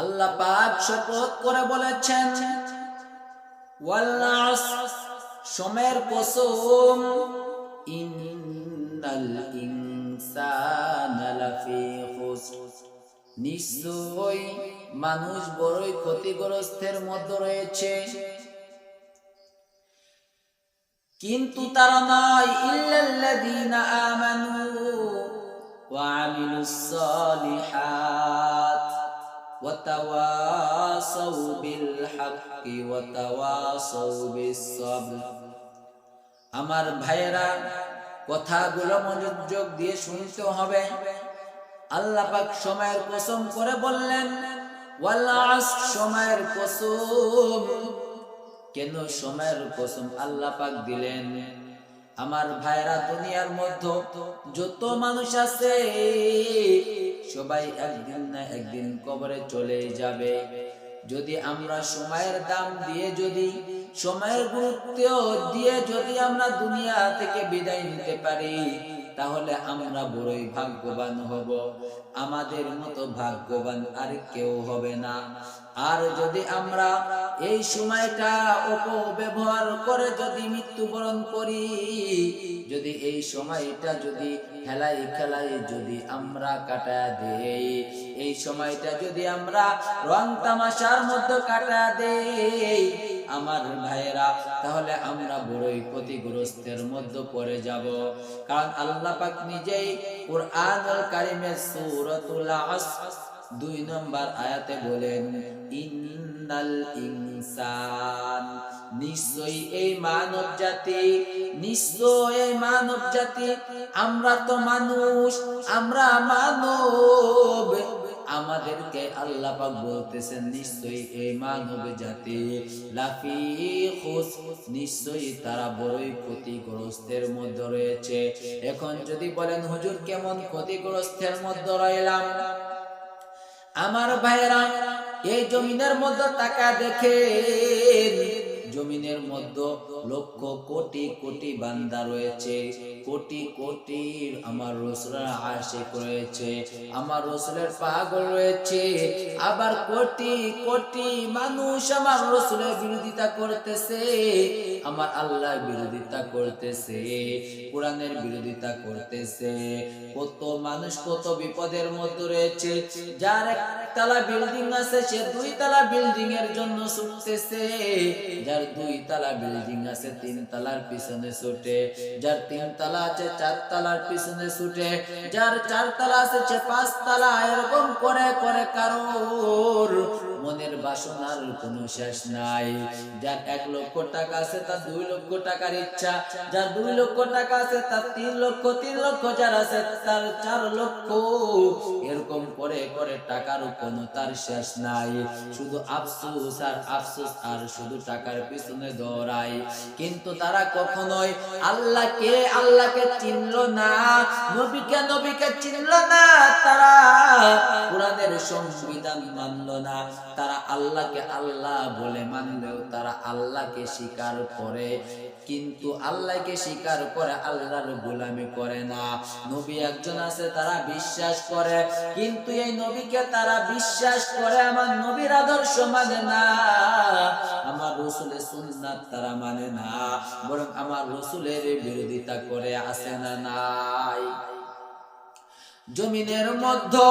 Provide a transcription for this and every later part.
আল্লাহ পাক শপথ করে বলেছেন, ওয়াল আসর, সময়ের কসম, ইন্নাল ইনসানা লাফি খুসর, নিশ্চয় মানুষ বড়ই ক্ষতিগ্রস্তের মধ্যে রয়েছে। কিন্তু তারা নয়, ইল্লাল্লাযীনা আমানু ওয়া আমিলুস সালিহাত ওয়া তাওয়াসাউ বিল হাক্কি ওয়া তাওয়াসাউ বিস সাবর। আমার ভাইয়েরা, কথাগুলো মনোযোগ দিয়ে শুনতে হবে। আল্লাহ পাক সময়ের কসম করে বললেন, ওয়াল আসর, সময়ের কসম। কেন সময়ের কসম আল্লাহ পাক দিলেন? আমার ভাইরা, দুনিয়ার মধ্যে যত মানুষ আছে সবাই একদিন না একদিন কবরে চলে যাবে। যদি আমরা সময়ের দাম দিয়ে, যদি সময়ের গুরুত্ব দিয়ে যদি আমরা দুনিয়া থেকে বিদায় নিতে পারি, তাহলে আমরা বড়ই ভাগ্যবান হব। আমাদের মতো ভাগ্যবান আর কেউ হবে না। আর যদি আমরা এই সময়টা অপব্যবহার করে যদি মৃত্যুবরণ করি, যদি এই সময়টা যদি খেলায় খেলায় যদি আমরা কাটা দেই, এই সময়টা যদি আমরা রং তামাশার মধ্যে কাটা দেই, আমার ভাইয়েরা, তাহলে আমরা বড়ই ক্ষতিগ্রস্তের মধ্যে পড়ে যাব। কারণ আল্লাহ পাক নিজেই কুরআনুল কারীমের সূরাতুল আসর 2 নম্বর আয়াতে বলেন, ইন্নাল ইনসান, নিশ্চয়ই এই মানব জাতি, নিশ্চয়ই এই মানব জাতি, আমরা তো মানুষ, আমরা মানব, আমাদেরকে আল্লাহ পাক বলতেছেন নিশ্চয়ই এই মানব জাতি লাফি খুসর, নিশ্চয়ই তারা বড়ই ক্ষতিগ্রস্তের মধ্যে রয়েছে। এখন যদি বলেন, হুজুর কেমন ক্ষতিগ্রস্তের মধ্যে রইলাম? আমার ভাইরা, এই জমিনের মধ্যে টাকা দেখেন, জমিনের মধ্যে লক্ষ কোটি কোটি বান্দা রয়েছে, কোটি কোটি আমার রাসূলের আশিক রয়েছে, আমার রাসূলের পাগল রয়েছে। আবার কোটি কোটি মানুষ আমার রাসূলের বিরোধিতা করতেছে, আমার আল্লাহর বিরোধিতা করতেছে, কোরআনের বিরোধিতা করতেছে। কত মানুষ কত বিপদের মধ্যে রয়েছে। যার একতলা বিল্ডিং আছে সে 2 তলা বিল্ডিং এর জন্য ছুটতেছে, যার 2 তলা বিল্ডিং আছে 3 তলার পিছনে ছুটে, যার 3 তলা আছে 4 তলার পিছনে ছুটে, যার 4 তলা আছে সে 5 তলা, এরকম করে করে কারোর মনের বাসনার কোনো শেষ নাই। যার 1 লক্ষ টাকা আছে তার 2 লক্ষ টাকার ইচ্ছা, যার 2 লক্ষ টাকা আছে তার 3 লক্ষ, 3 লক্ষ যার আছে তার 4 লক্ষ, এরকম করে করে টাকার কোনো তার শেষ নাই। শুধু আফসোস আর আফসোস, আর শুধু টাকার পিছনে দৌড়ায়। কিন্তু তারা কখনোই আল্লাহকে চিনলো না, নবীকে চিনলো না, তারা কোরআনের সংবিধান মানলো না। তারা আল্লাহকে আল্লাহ বলে মানলেও তারা আল্লাহকে স্বীকার করে, কিন্তু আল্লাহকে স্বীকার করে আল্লাহর গোলামি করে না। নবী একজন আছে তারা বিশ্বাস করে, কিন্তু এই নবীকে তারা বিশ্বাস করে, আমার নবীর আদর্শ মানে না, আমার রাসূলের সুন্নাত তারা মানে না, বরং আমার রাসূলের বিরোধিতা করে। আছে না নাই? জমিনের মধ্যে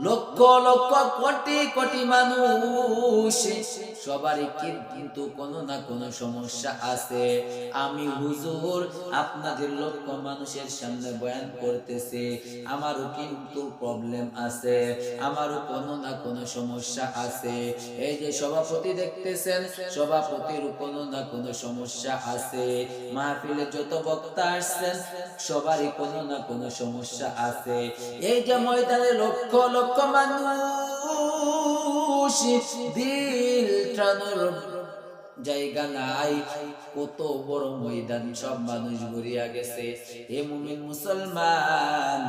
লক্ষ লক্ষ কোটি কোটি মানুষ, সবারই কিন্তু কোনো না কোনো সমস্যা আছে। আমি হুজুর আপনাদের লক্ষ মানুষের সামনে বয়ান করতেছি, আমারও কিন্তু প্রবলেম আছে, আমারও কোনো না কোনো সমস্যা আছে। এই যে সভাপতি দেখতেছেন, সভাপতির কোনো না কোনো সমস্যা আছে। মাহফিলে যত বক্তা আসছেন সবারই কোনো না কোনো সমস্যা আছে। এই যে ময়দানে লক্ষ লক্ষ মানুষ দিল টানোর জায়গা নাই, কত বড় ময়দান, সব মানুষ ভরিয়া গেছে। এ মুমিন মুসলমান,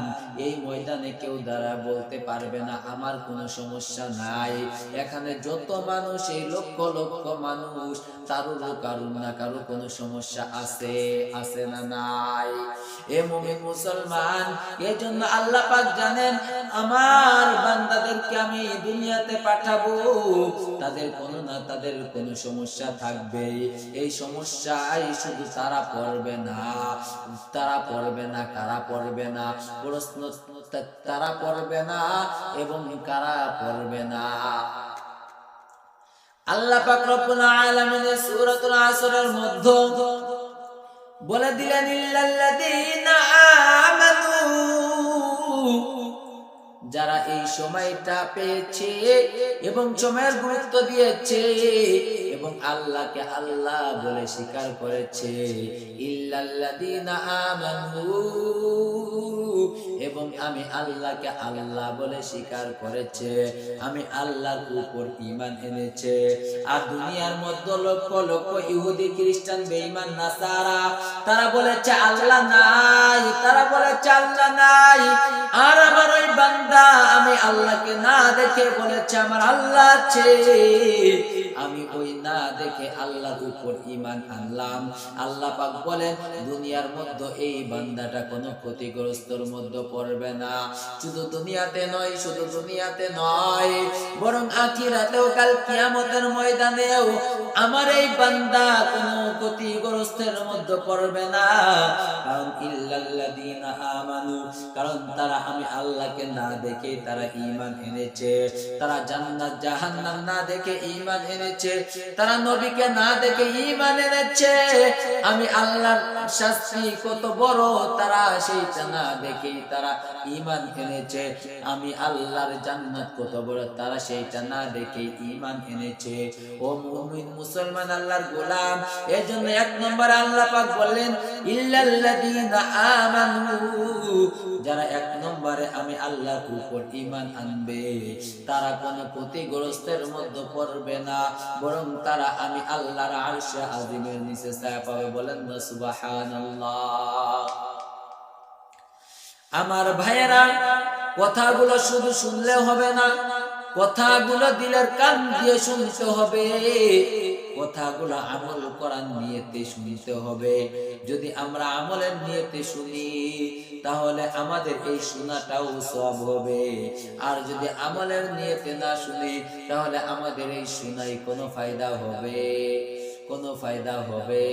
এই ময়দানে কেউ দ্বারা বলতে পারবে না আমার কোনো সমস্যা নাই। এখানে যত মানুষ, এই লক্ষ লক্ষ মানুষ, কারোর কারুর না কারো কোনো সমস্যা আছে, আছে না নাই? এ মুমিন মুসলমান, এই জন্য আল্লাহ পাক জানেন আমার বান্দাদেরকে আমি দুনিয়াতে পাঠাবো, তাদের কোনো না তাদের কোনো সমস্যা থাকবে। এই সমস্যায় শুধু তারা পড়বে না, তারা পড়বে না, কারা পড়বে না? প্রশ্ন, তারা পড়বে না এবং কারা পড়বে না? আল্লাহ পাক রব্বুল আলামিন সূরাতুল আসরের মধ্যে বলে দিলেন, ইল্লাল্লাযীনা আমানু, যারা এই সময়টা পেয়েছে এবং সময়ের গুরুত্ব দিয়েছে এবং আল্লাহকে আল্লাহ বলে স্বীকার করেছে, ইল্লাল্লাযীনা আমানু, এবং আমি আল্লাহকে আল্লাহ বলে স্বীকার করেছে, আমি আল্লাহর উপর ঈমান এনেছে। আর দুনিয়ার মধ্যে লক্ষ লক্ষ ইহুদি, খ্রিস্টান, বেঈমান, নাসারা, তারা বলেছে আল্লাহ নাই, তারা বলেছে আল্লাহ নাই। আর আমার ওই বান্দা আমি আল্লাহকে না দেখে বলেছে আমার আল্লাহ আছে, আমি ওই না দেখে আল্লাহর উপর ঈমান আনলাম। আল্লাহ পাক বলেন দুনিয়ার মধ্যে এই বান্দাটা কোনো ক্ষতিগ্রস্তর মধ্যে পড়বে না। শুধু দুনিয়াতে নয়, শুধু দুনিয়াতে নয়, বরং আখিরাতেও, কাল কিয়ামতের ময়দানেও আমার এই বান্দা কোনো ক্ষতিগ্রস্তের মধ্যে পড়বে না। কারণ ইল্লাল্লাযীনা আমানু, কারণ তারা আমি আল্লাহকে না দেখে তারা ঈমান এনেছে, তারা জান্নাত জাহান্নাম না দেখে ঈমান এনেছে, তারা নবীকে না দেখে ঈমান এনেছে, আমি আল্লাহর শাস্তি কত বড় তারা সেইটা না দেখে তারা ঈমান এনেছে, আমি আল্লাহর জান্নাত কত বড় তারা সেইটা না দেখে ঈমান এনেছে। ও মুমিন মুসলমান, আল্লাহর গোলাম, এজন্য এক নম্বরে আল্লাহ পাক বললেন ইল্লাল্লাযীনা আমানু, যারা এক নম্বরে আমি আল্লাহর উপর ঈমান আনবে তারা কোনো ক্ষতিগ্রস্তের মধ্যে পড়বে না, বরং তারা আমি আল্লাহর আরশে আজিমের নিচে ছায়া পাবে। বলেন না সুবহানাল্লাহ। আমার ভাইয়েরা, কথাগুলো শুধু শুনলে হবে না, কথাগুলো দিলের কান দিয়ে শুনতে হবে, কথাগুলো আমল করার নিয়তে শুনতে হবে। যদি আমরা আমলের নিয়তে শুনি তাহলে আমাদের এই শোনাটাও সওয়াব হবে, আর যদি আমলের নিয়তে না শুনি তাহলে আমাদের এই শোনাই কোনো ফায়দা হবে? কোনো ফায়দা হবে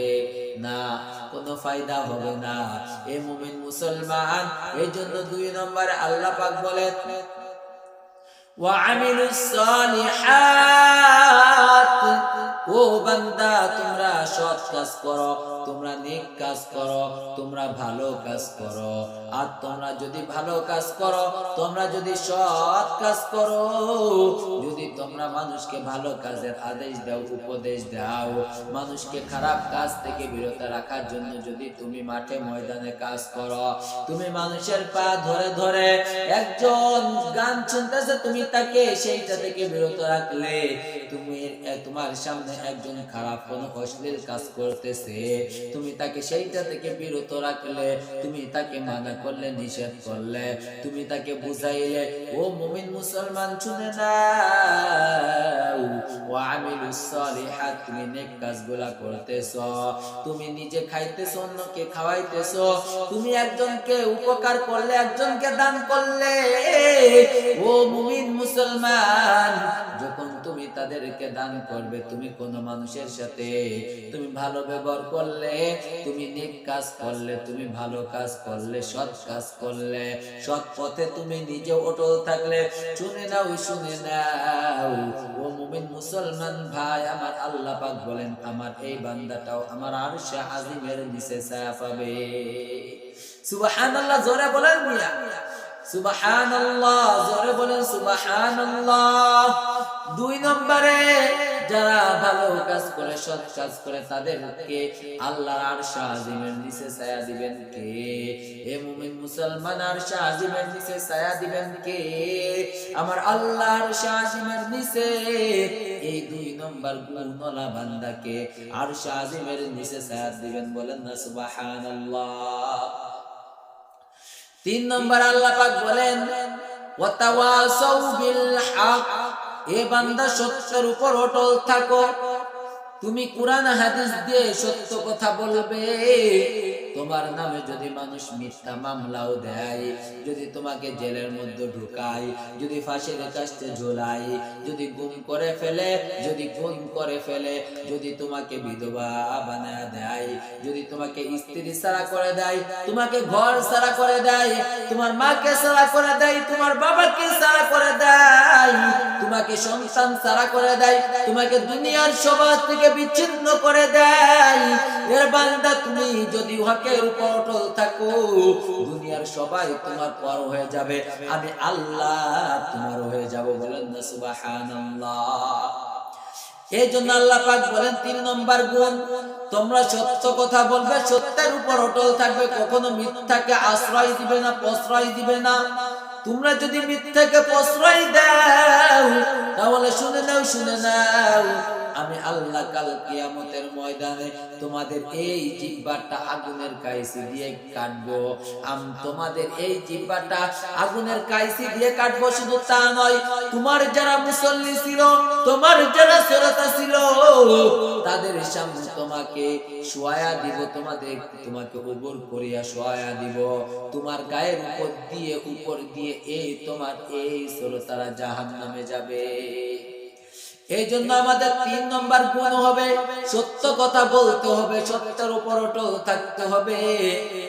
না, কোনো ফায়দা হবে না। এ মুমিন মুসলমান, এই জন্য 2 নম্বরে আল্লাহ পাক বলেন ওয়াআমিলুস সালিহাত, ও বান্দা তোমরা সৎ কাজ করো, তোমরা নেক কাজ করো, তোমরা ভালো কাজ করো। আর তোমরা যদি ভালো কাজ করো, তোমরা যদি সৎ কাজ করো, যদি তোমরা মানুষকে ভালো কাজের আদেশ দাও, উপদেশ দাও, মানুষকে খারাপ কাজ থেকে বিরত রাখার জন্য যদি তুমি মাঠে ময়দানে কাজ করো, তুমি মানুষের পা ধরে ধরে, একজন গান শুনতেছে তুমি তাকে সেইটা থেকে বিরত রাখলে, তুমি তোমার সামনে একজন খারাপ কোন অশ্লীল কাজ করতেছে, তুমি তাকে সেইটা থেকে বিরত রাখলে, তুমি তাকে মানা করলে, নিষেধ করলে, তুমি তাকে বুঝাইলে, ও মুমিন মুসলমান শুনে নাও, ওয়াআমিলুস সালিহাত, তুমি নেক কাজগুলা করতেছো, তুমি নিজে খাইতেছো, অন্যকে খাওয়াইতেছো, তুমি একজনকে উপকার করলে, একজনকে দান করলে, ও মুমিন মুসলমান, যখন তুমি তাদেরকে দান করবে, তুমি কোন মানুষের সাথে তুমি ভালো ব্যবহার করলে, তুমি নেক কাজ করলে, তুমি ভালো কাজ করলে, সৎ কাজ করলে, সৎ পথে তুমি নিজে অটল থাকলে, শুনে নাও, শুনে নাও, ও মুমিন মুসলমান ভাই আমার, আল্লাহ পাক বলেন আমার এই বান্দাটাও আমার আরশে আজিমের নিচে ছায়া পাবে। সুবহানাল্লাহ, জোরে বলেন মিয়া সুবহানাল্লাহ, জোরে বলেন সুবহানাল্লাহ। 2 নম্বরে যারা ভালো কাজ করে, সৎ কাজ করে, তাদেরকে আল্লাহর আরশ আজিমের নিচে ছায়া দিবেন কে? এ মুমিন মুসলমান, আরশ আজিমের নিচে ছায়া দিবেন কে? আমার আল্লাহ আরশ আজিমের নিচে এই 2 নম্বর গুণওয়ালা বান্দাকে আরশ আজিমের নিচে ছায়া দিবেন, বলেন না সুবহানাল্লাহ। 3 নম্বর আল্লাহ পাক বলেন ওয়াতাওয়াসাউ বিল হক, এ বান্দা সত্যের উপর অটল থাকো। তুমি কুরআন হাদিস দিয়ে সত্য কথা বলবে। তোমার নামে যদি মানুষ মিথ্যা মামলাও দেয়, যদি তোমাকে জেলের মধ্যে ঢুকায়, যদি ফাঁসির কাস্তে ঝোলায়, যদি গুম করে ফেলে, যদি তোমাকে বিধবা বানায় দেয়, যদি তোমাকে স্ত্রী ছাড়া করে দেয়, তোমাকে ঘর ছাড়া করে দেয়, তোমার মাকে ছাড়া করে দেয়, তোমার বাবাকে ছাড়া করে দেয়, তোমাকে সন্তান ছাড়া করে দেয়, তোমাকে দুনিয়ার সমাজ থেকে বিচ্ছিন্ন করে দেয়, এর বান্দা তুমি যদি হকের উপর অটল থাকো, দুনিয়ার সবাই তোমার পর হয়ে যাবে, আমি আল্লাহ তোমার হয়ে যাব, বলেন না সুবহানাল্লাহ। এই জন্য আল্লাহ পাক বলেন 3 নম্বর গুণ, তোমরা সত্য কথা বলবে, সত্যের উপর অটল থাকবে, কখনো মিথ্যাকে আশ্রয় দিবে না, প্রশ্রয় দিবে না। তোমরা যদি মিথ্যাকে প্রশ্রয় দাও, তাহলে শুনে নাও, আমি আল্লাহ কাল কিয়ামতের ময়দানে তোমাদের এই জিহ্বাটা আগুনের কাইসি দিয়ে কাটবো। তোমাদের এই জিহ্বাটা আগুনের কাইসি দিয়ে কাটবো। শুধু তা নয়, তোমার যারা মুসল্লি ছিল, তোমার যারা শ্রোতা ছিল, তাদের সামনে তোমাকে শোয়া দিব, তোমাকে উপর করিয়া শোয়া দিব, তোমার গায়ের উপর দিয়ে এই তোমার এই শ্রোতারা জাহান্নামে যাবে। এই জন্য আমাদের 3 নম্বর গুণ হবে সত্য কথা বলতে হবে, সত্যের উপর অটল থাকতে হবে।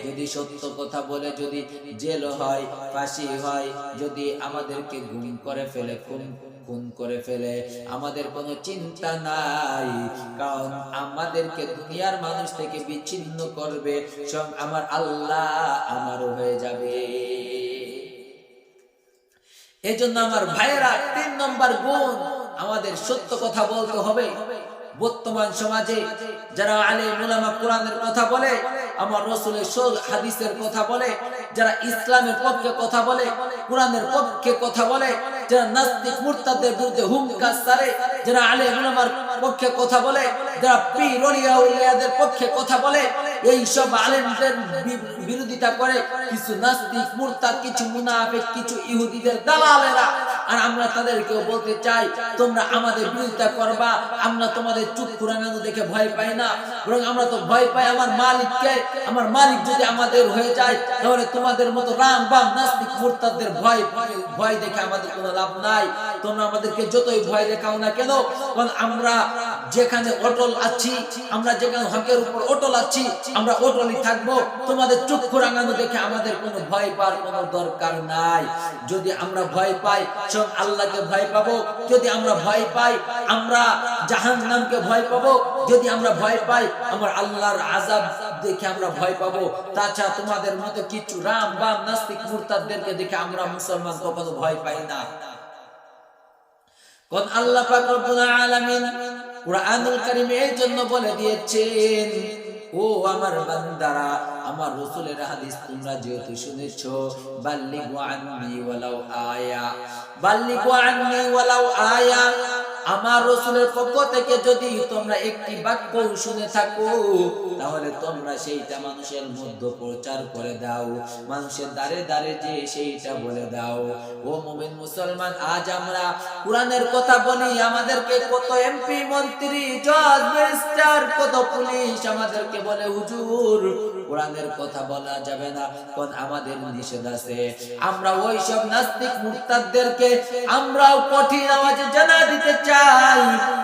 যদি সত্য কথা বলে যদি জেল হয়, ফাঁসি হয়, যদি আমাদেরকে গুম করে ফেলে, খুন করে ফেলে, আমাদের কোনো চিন্তা নাই, কারণ আমাদেরকে দুনিয়ার মানুষ থেকে বিচ্ছিন্ন করবে, সব আমার আল্লাহ আমারও হয়ে যাবে। এই জন্য আমার ভাইয়েরা 3 নম্বর গুণ, আমাদের সত্য কথা বলতে হবে। বর্তমান সমাজে যারা আলেম উলামা কোরআনের কথা বলে, আমার রাসূলের হাদিসের কথা বলে, যারা ইসলামের পক্ষে কথা বলে, কোরআনের পক্ষে কথা বলে, যারা নাস্তিক মুরতাদদের বিরুদ্ধে হুঙ্কার ছাড়ে, যারা আলেম উলামার পক্ষে কথা বলে, যারা পীর ওলিয়া উলিয়াদের পক্ষে কথা বলে, এই সব আলেমদের বিরোধিতা করে কিছু নাস্তিক মুরতাদ, কিছু মুনাফিক, কিছু ইহুদিদের দালালেরা। আর আমরা তাদেরকেও বলতে চাই, তোমরা আমাদের বিরোধিতা করবা, আমরা তোমাদের চক্ষু রাঙানো দেখে ভয় পাই না, বরং আমরা তো ভয় পাই আমার মালিককে। আমার মালিক যদি আমাদের হয়ে যায়, তাহলে তোমাদের মতো রাম বাম নাস্তিক মুরতাদদের ভয় দেখে আমাদের কোনো লাভ নাই। তোমরা আমাদেরকে যতই ভয় দেখাও না কেন, কারণ আমরা যেখানে অটল আছি, আমরা যেখানে হকের উপর অটল আছি, আমরা অটলই থাকবো। তোমাদের চক্ষু রাঙানো দেখে আমাদের কোনো ভয় পাওয়ার কোনো দরকার নাই। যদি আমরা ভয় পাই, স্বয়ং আল্লাহকে ভয় পাবো। যদি আমরা ভয় পাই, আমরা জাহান্নামকে ভয় পাবো। যদি আমরা ভয় পাই, আমার আল্লাহর আযাব দেখে আমরা ভয় পাবো। তাছাড়া তোমাদের মতো কিছু রাম বাম নাস্তিক মুরতাদদেরকে দেখে আমরা মুসলমান কখনো ভয় পাই না। কোন আল্লাহ পাক রব্বুল আলামিন কুরআনুল কারীমে এই জন্য বলে দিয়েছেন, ও আমার বান্দারা, আমার রাসূলের হাদিস তোমরা যেহেতু শুনেছো, বাল্লিগু আন্নী ওয়ালাউ আয়া, বাল্লিগু আন্নী ওয়ালাউ আয়া, আমার রাসূলের পক্ষ থেকে যদি তোমরা একটি বাক্য শুনে থাকো, তাহলে তোমরা সেইটা মানুষের মধ্যে প্রচার করে দাও, মানুষের দ্বারে দ্বারে যে সেইটা বলে দাও। ও মুমিন মুসলমান, আজ আমরা কোরআনের কথা বলি, আমাদেরকে কত এমপি মন্ত্রী জজ ব্যারিস্টার কত পুলিশ আমাদেরকে বলে হুজুর কোরআনের কথা বলা যাবে না, কোন আমাদের নিষেধ আছে। আমরা ওই সব নাস্তিক মুরতাদদেরকে আমরাও কঠিন আওয়াজে জানা দিতে চাই,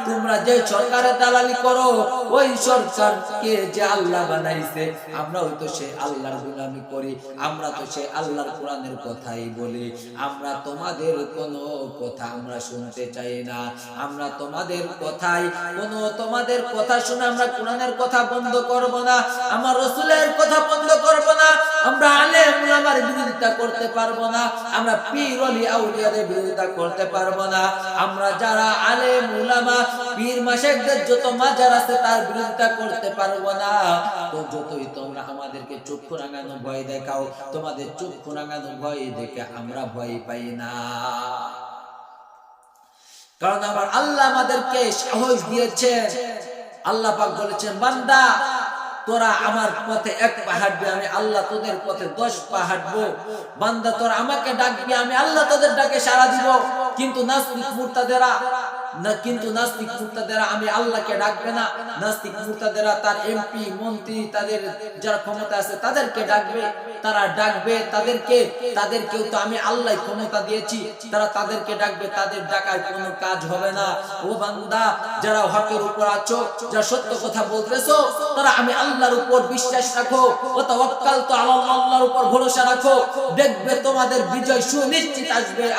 তোমরা যে সরকারের দালালি করো ওই সরকারকে যে আল্লাহ বানাইছে, আমরাও তো সেই আল্লাহর গোলামি করি, আমরা তো সেই আল্লাহর কোরআনের কথাই বলি। আমরা তোমাদের কোনো কথা আমরা শুনতে চাই না, আমরা তোমাদের কথা শুনে আমরা কোরআনের কথা বন্ধ করব না, আমার রাসূলের কথা বন্ধ করব না, আমরা আলেম উলামার বিরোধিতা করতে পারবো না, আমরা পীর ওলি আউলিয়াদের বিরোধিতা করতে পারবো না, আমরা যারা আলেম উলামা পীর মাশায়েখদের যত মাজার আছে তার বিরোধিতা করতে পারবো না। তো যতই তোমরা আমাদেরকে চক্ষু রাঙানো ভয় দেখাও, তোমাদের চক্ষু রাঙানো ভয় দেখে আমরা ভয় পাই না। কারণ আমার আল্লাহ আমাদেরকে সাহস দিয়েছেন। আল্লাহ পাক বলেছেন, বান্দা তোরা আমার পথে 1 পা হাঁটবি, আমি আল্লাহ তোদের পথে 10 পা হাঁটবো। বান্দা তোরা আমাকে ডাকবি, আমি আল্লাহ তোদের ডাকে সাড়া দিব। কিন্তু নাস্তিক মুরতাদেরা আমি আল্লাহকে ডাকবে না, নাস্তিক মুরতাদেরা তার এমপি মন্ত্রী তাদের যারা ক্ষমতা আছে তাদেরকে ডাকবে, তারা ডাকবে তাদেরকেও তো আমি আল্লাহ ক্ষমতা দিয়েছি, তারা তাদেরকে ডাকবে, তাদের ডাকায় কোনো কাজ হবে না। ও বান্দা, যারা হকের উপর আছো, যারা সত্য কথা বলতেছো, তারা আমি আল্লাহর উপর বিশ্বাস রাখো, ও তাওয়াক্কালতু আলাল্লাহ, আল্লাহর উপর ভরসা রাখো, দেখবে তোমাদের বিজয় সুনিশ্চিত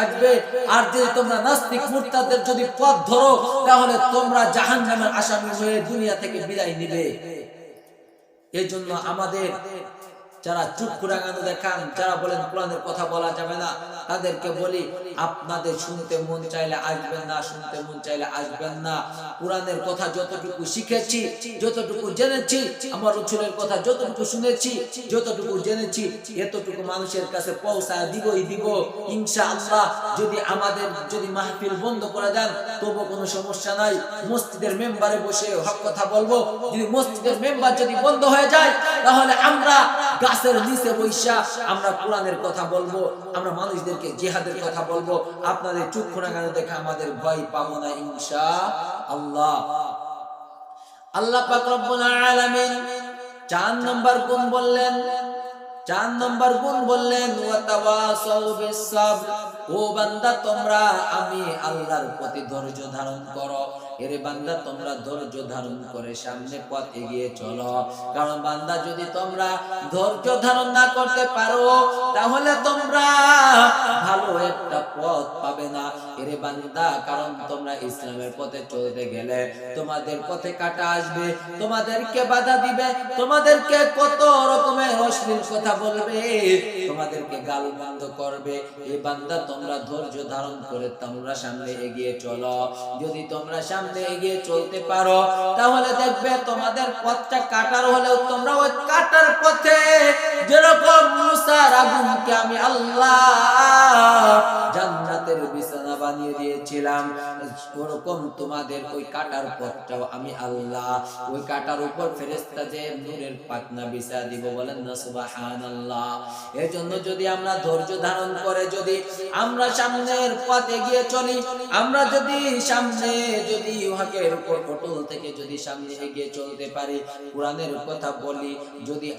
আসবে। আর যদি তোমরা নাস্তিক মুরতাদের যদি পথ ধরো, তাহলে তোমরা জাহান্নামের আসামি হয়ে দুনিয়া থেকে বিদায় নিবে। এই জন্য আমাদের যারা চক্ষু রাঙানো দেখান, যারা বলেন কোরআনের কথা বলা যাবে না, তাদেরকে বলি আপনাদের শুনতে মন চাইলে আসবেন না, শুনতে মন চাইলে আসবেন না। কোরআনের কথা যতটুকু শিখেছি, যতটুকু জেনেছি, আমার রাসূলের কথা যতটুকু শুনেছি, যতটুকু জেনেছি, এতটুকু মানুষের কাছে পৌঁছায় দিব ইনশাআল্লাহ। যদি মাহফিল বন্ধ করে দেন তবু কোনো সমস্যা নাই, মসজিদের মেম্বারে বসে হক কথা বলবো। যদি মসজিদের মেম্বার যদি বন্ধ হয়ে যায়, তাহলে আমরা গাছের নিচে বৈশা আমরা কোরআনের কথা বলবো, আমরা মানুষদেরকে জিহাদের কথা বলবো। আপনাদের চক্ষু রাঙানো দেখে আমাদের ভয় পাবো না ইনশাআল্লাহ। আল্লাহ পাক রব্বুল আলামিন 4 নম্বর গুণ বললেন ওয়া তাওয়াসাউ বিস সাবর। ও বান্দা, তোমরা আমি আল্লাহর প্রতি ধৈর্য ধারণ করো। এরে বান্দা, তোমরা ধৈর্য ধারণ করে সামনে পথ এগিয়ে চলো। কারণ বান্দা, যদি তোমরা ধৈর্য ধারণ না করতে পারো, তাহলে তোমরা ভালো একটা পথ পাবে না। এরে বান্দা, কারণ তোমরা ইসলামের পথে চলতে গেলে তোমাদের পথে কাটা আসবে, তোমাদেরকে বাধা দিবে, তোমাদেরকে কত রকমের অশ্লীল কথা বলবে, তোমাদেরকে গালমন্দ করবে। এই বান্দা, তোমরা ধৈর্য ধারণ করে তোমরা সামনে এগিয়ে চলো। যদি তোমরা সামনে এগিয়ে চলতে পারো, তাহলে দেখবে তোমাদের পথটা কাটার হলেও তোমরা ওই কাটার পথে যেরকম মুসার আগুনকে আমি আল্লাহ জান্নাতের বিছানা বানিয়ে দিয়েছিলাম, ওরকম তোমাদের ওই কাটার পথটাও আমি আল্লাহ ওই কাটার উপর ফেরেশতা যে নূরের পাখনা বিছিয়ে দিব। বলেন না সুবহানাল্লাহ। এজন্য যদি আমরা ধৈর্য ধারণ করে যদি আমরা সামনের পথে এগিয়ে চলি, আমরা যদি হকের উপর অটল থেকে যদি সামনে এগিয়ে চলতে পারি, কোরআনের কথা বলি, যদি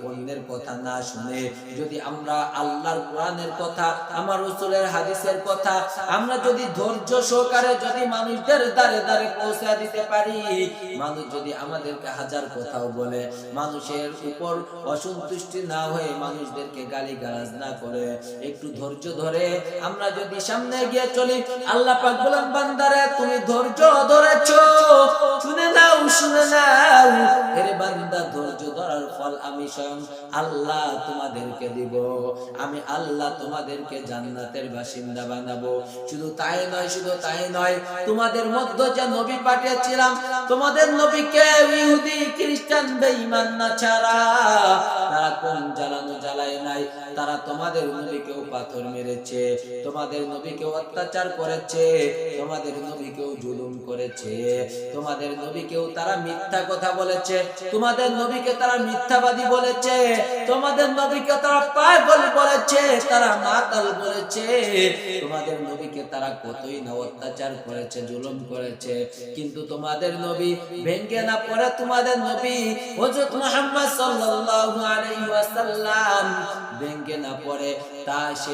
অন্যের কথা না শুনে, যদি আমরা আল্লাহর কোরআনের কথা, আমার রাসূলের হাদিসের কথা আমরা যদি ধৈর্য সহকারে যদি মানুষদের দ্বারে দ্বারে পৌঁছে দিতে পারি, মানুষ যদি আমাদেরকে হাজার কথাও বলে, মানুষের উপর অসন্তুষ্টি না হয়ে মানুষদেরকে গালিগালাজ না করে, একটু ধৈর্য ধরে আমরা যদি সামনে এগিয়ে চলি, আল্লাহ পাক বলেন, বান্দারে তুমি ধৈর্য ধরেছো, শুনে নাও এরে বান্দা, ধৈর্য ধরার ফল আমি স্বয়ং আল্লাহ তোমাদেরকে দিব। আমি আল্লাহ তোমাদেরকে জান্নাতের বাসিন্দা বানাবো। শুধু তাই নয়, তোমাদের মধ্যে যে নবী পাঠিয়েছিলাম, তোমাদের নবীকে ইহুদি খ্রিস্টান বেঈমান না ছাড়া তারা কোন জ্বালানো জ্বালায় নাই। তারা তোমাদের নবীকেও পাথর মেরেছে, তোমাদের নবীকেও অত্যাচার করেছে, তোমাদের নবীকেও জুলুম করেছে, তোমাদের নবীকেও তারা মিথ্যা কথা বলেছে, তোমাদের নবীকে তারা মিথ্যাবাদী বলেছে, তোমাদের নবীকে তারা পাগল বলেছে, তারা মাতাল বলেছে, তোমাদের নবীকে তারা কতই না অত্যাচার করেছে, জুলুম করেছে। কিন্তু তোমাদের নবী ভেঙ্গে না পড়ে, তোমাদের নবী হযরত মুহাম্মদ সাল্লাল্লাহু আলাইহি ওয়াসাল্লাম ভেঙ্গে না পড়ে, তা সে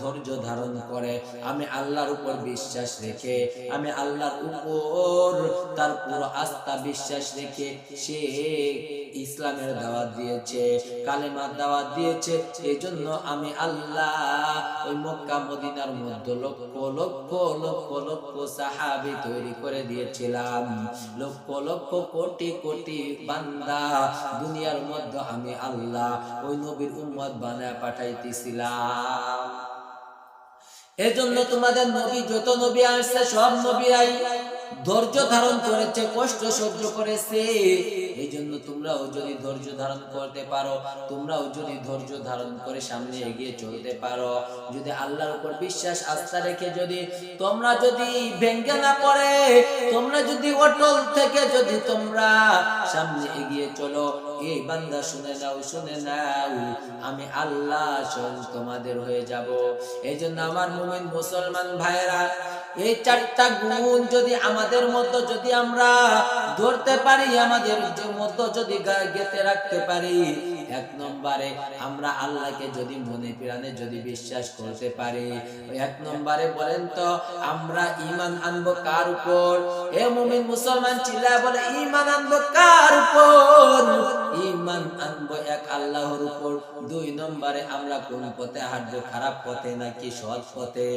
ধৈর্য ধারণ করে। আমি আল্লাহর উপর বিশ্বাস রেখে, আমি আল্লাহর উপর তার পুরো আস্থা বিশ্বাস রেখে সে ইসলামের দাওয়াত দিয়েছে, কালেমার দাওয়াত দিয়েছে। এই জন্য আমি আল্লাহ ওই মক্কা মদিনার মধ্যে লক্ষ লক্ষ লক্ষ লক্ষ সাহাবী তৈরি করে দিয়েছিলাম, লক্ষ লক্ষ কোটি কোটি বান্দা দুনিয়ার মধ্যে আমি আল্লাহ ওই নবীর উম্মত বানায় পাঠাইতেছিলাম। এজন্য তোমাদের নবী, যত নবী আসছে সব নবীরাই ধৈর্য ধারণ করেছে, কষ্ট সহ্য করেছে। এই জন্য তোমরাও যদি ধৈর্য ধারণ করতে পারো, তোমরাও যদি ধৈর্য ধারণ করে সামনে এগিয়ে চলতে পারো, যদি আল্লাহর উপর বিশ্বাস আস্থা রেখে যদি তোমরা যদি ভেঙ্গে না পড়ে, তোমরা যদি অটল থেকে যদি তোমরা সামনে এগিয়ে চলো, এই বান্দা শুনে নাও, শুনে নাও, আমি আল্লাহ স্বয়ং তোমাদের হয়ে যাব। এই জন্য আমার মুমিন মুসলমান ভাইরা, এই চারটা গুণ যদি আমাদের মধ্যে যদি আমরা ধরতে পারি, আমাদের মধ্যে যদি গেঁথে রাখতে পারি, এক নম্বরে আমরা আল্লাহকে যদি মনে প্রাণে যদি বিশ্বাস করতে পারি, এক নম্বরে বলেন তো আমরা ঈমান আনবো কার উপর? এ মুমিন মুসলমান চিল্লায় বলে ঈমান আনবো কার উপর? ঈমান আনবো এক আল্লাহর উপর। দুই নম্বরে আমরা কোন পথে হাঁটবো, খারাপ পথে নাকি সৎ পথে?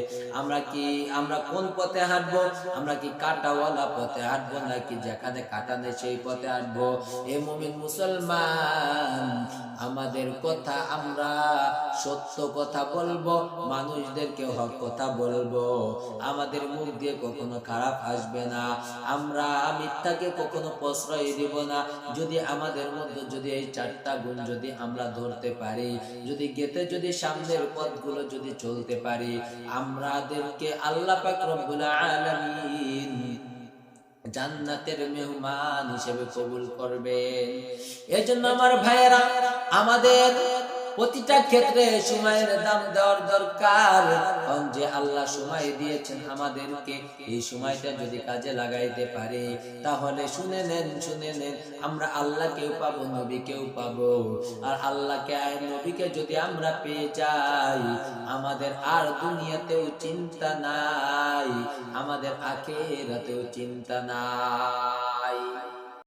আমরা কোন পথে হাঁটবো? আমরা কি কাঁটাওয়ালা পথে হাঁটবো নাকি যেখানে কাঁটা নেই সেই পথে হাঁটবো? এ মুমিন মুসলমান, আমাদের কথা আমরা সত্য কথা বলবো, মানুষদেরকে হক কথা বলবো, আমাদের মুখ দিয়ে কখনো খারাপ আসবে না, আমরা মিথ্যাকে কখনো প্রশ্রয় দিব না। যদি আমাদের মধ্যে যদি এই চারটা গুণ যদি আমরা ধরতে পারি, যদি গেতে যদি সামনের পথগুলো যদি চলতে পারি, আমাদেরকে আল্লাহ পাক রব্বুল আলামিন জান্নাতের মেহমান হিসেবে কবুল করবেন। এজন্য আমার ভাইয়েরা, আমাদের প্রতিটা ক্ষেত্রে সময়ের দাম দেওয়ার দরকার। যে আল্লাহ সময় দিয়েছেন আমাদেরকে, এই সময়টা যদি কাজে লাগাইতে পারি, তাহলে শুনে নেন, শুনে নেন, আমরা আল্লাহকেও পাবো, নবীকেও পাবো। আর আল্লাহকে আর নবীকে যদি আমরা পেয়ে যাই, আমাদের আর দুনিয়াতেও চিন্তা নাই, আমাদের আখিরাতেও চিন্তা নাই।